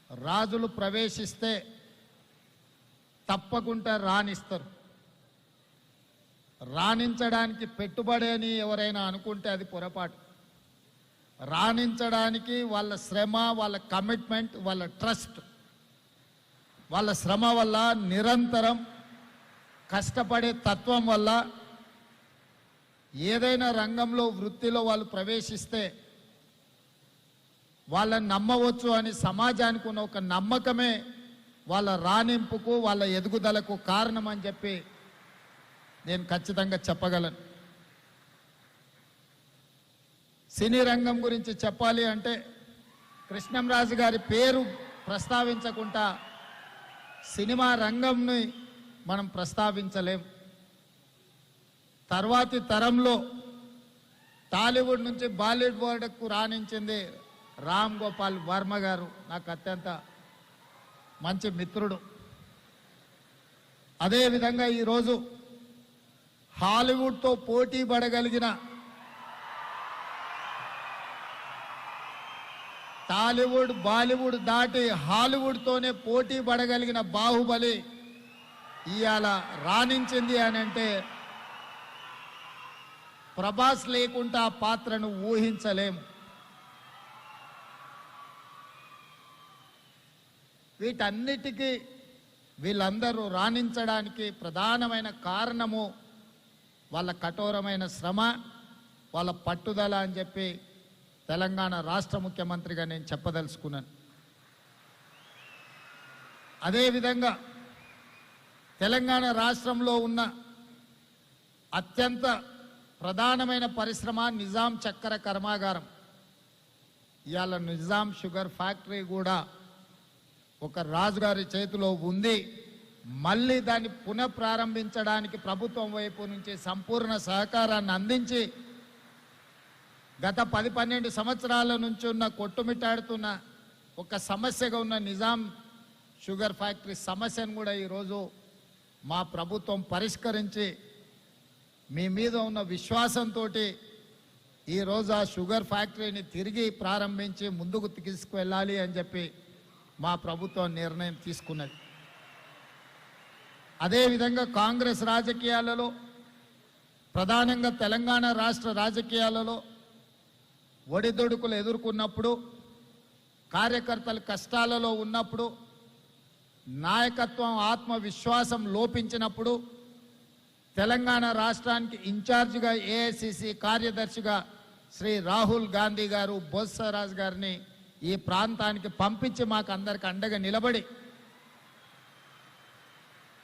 రాజులు ప్రవేశిస్తే తప్పకుండా రాణిస్తారు. రాణించడానికి పెట్టుబడి అని ఎవరైనా అనుకుంటే అది పొరపాటు. రాణించడానికి వాళ్ళ శ్రమ, వాళ్ళ కమిట్మెంట్, వాళ్ళ ట్రస్ట్, వాళ్ళ శ్రమ వల్ల, నిరంతరం కష్టపడే తత్వం వల్ల ఏదైనా రంగంలో వృత్తిలో వాళ్ళు ప్రవేశిస్తే వాళ్ళని నమ్మవచ్చు అని సమాజానికి ఉన్న ఒక నమ్మకమే వాళ్ళ రాణింపుకు, వాళ్ళ ఎదుగుదలకు కారణం అని చెప్పి నేను ఖచ్చితంగా చెప్పగలను. సినీ రంగం గురించి చెప్పాలి అంటే కృష్ణంరాజు గారి పేరు ప్రస్తావించకుండా సినిమా రంగంని మనం ప్రస్తావించలేం. తర్వాతి తరంలో టాలీవుడ్ నుంచి బాలీవుడ్ వరకు రాణించింది రామ్ గోపాల్ వర్మ గారు. నాకు అత్యంత మంచి మిత్రుడు. అదేవిధంగా ఈరోజు హాలీవుడ్తో పోటీ పడగలిగిన, టాలీవుడ్ బాలీవుడ్ దాటి హాలీవుడ్తోనే పోటీ పడగలిగిన బాహుబలి ఇవాళ రాణించింది అని అంటే ప్రభాస్ లేకుండా ఆ పాత్రను ఊహించలేం. వీటన్నిటికీ వీళ్ళందరూ రాణించడానికి ప్రధానమైన కారణము వాళ్ళ కఠోరమైన శ్రమ, వాళ్ళ పట్టుదల అని చెప్పి తెలంగాణ రాష్ట్ర ముఖ్యమంత్రిగా నేను చెప్పదలుచుకున్నాను. అదేవిధంగా తెలంగాణ రాష్ట్రంలో ఉన్న అత్యంత ప్రధానమైన పరిశ్రమ నిజాం చక్కెర కర్మాగారం. ఇవాళ నిజాం షుగర్ ఫ్యాక్టరీ కూడా ఒక రాజుగారి చేతిలో ఉంది. మళ్ళీ దాన్ని పునఃప్రారంభించడానికి ప్రభుత్వం వైపు నుంచి సంపూర్ణ సహకారాన్ని అందించి గత 10-12 సంవత్సరాల నుంచి ఉన్న కొట్టుమిట్టాడుతున్న ఒక సమస్యగా ఉన్న నిజాం షుగర్ ఫ్యాక్టరీ సమస్యను కూడా ఈరోజు మా ప్రభుత్వం పరిష్కరించి మీ మీద ఉన్న విశ్వాసంతో ఈరోజు ఆ షుగర్ ఫ్యాక్టరీని తిరిగి ప్రారంభించి ముందుకు తీసుకువెళ్ళాలి అని చెప్పి మా ప్రభుత్వం నిర్ణయం తీసుకున్నది. అదేవిధంగా కాంగ్రెస్ రాజకీయాలలో, ప్రధానంగా తెలంగాణ రాష్ట్ర రాజకీయాలలో ఒడిదుడుకులు ఎదుర్కొన్నప్పుడు, కార్యకర్తలు కష్టాలలో ఉన్నప్పుడు, నాయకత్వం ఆత్మవిశ్వాసం లోపించినప్పుడు తెలంగాణ రాష్ట్రానికి ఇన్ఛార్జిగా ఏఐసిసి కార్యదర్శిగా శ్రీ రాహుల్ గాంధీ గారు బొత్సరాజు గారిని ఈ ప్రాంతానికి పంపించి మాకు అందరికి అండగా నిలబడి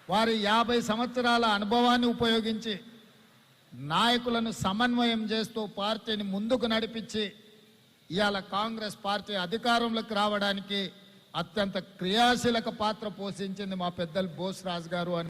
వారి 50 సంవత్సరాల అనుభవాన్ని ఉపయోగించి నాయకులను సమన్వయం చేస్తూ పార్టీని ముందుకు నడిపించి ఇవాళ కాంగ్రెస్ పార్టీ అధికారంలోకి రావడానికి అత్యంత క్రియాశీలక పాత్ర పోషించింది మా పెద్దలు బొత్సరాజు గారు అని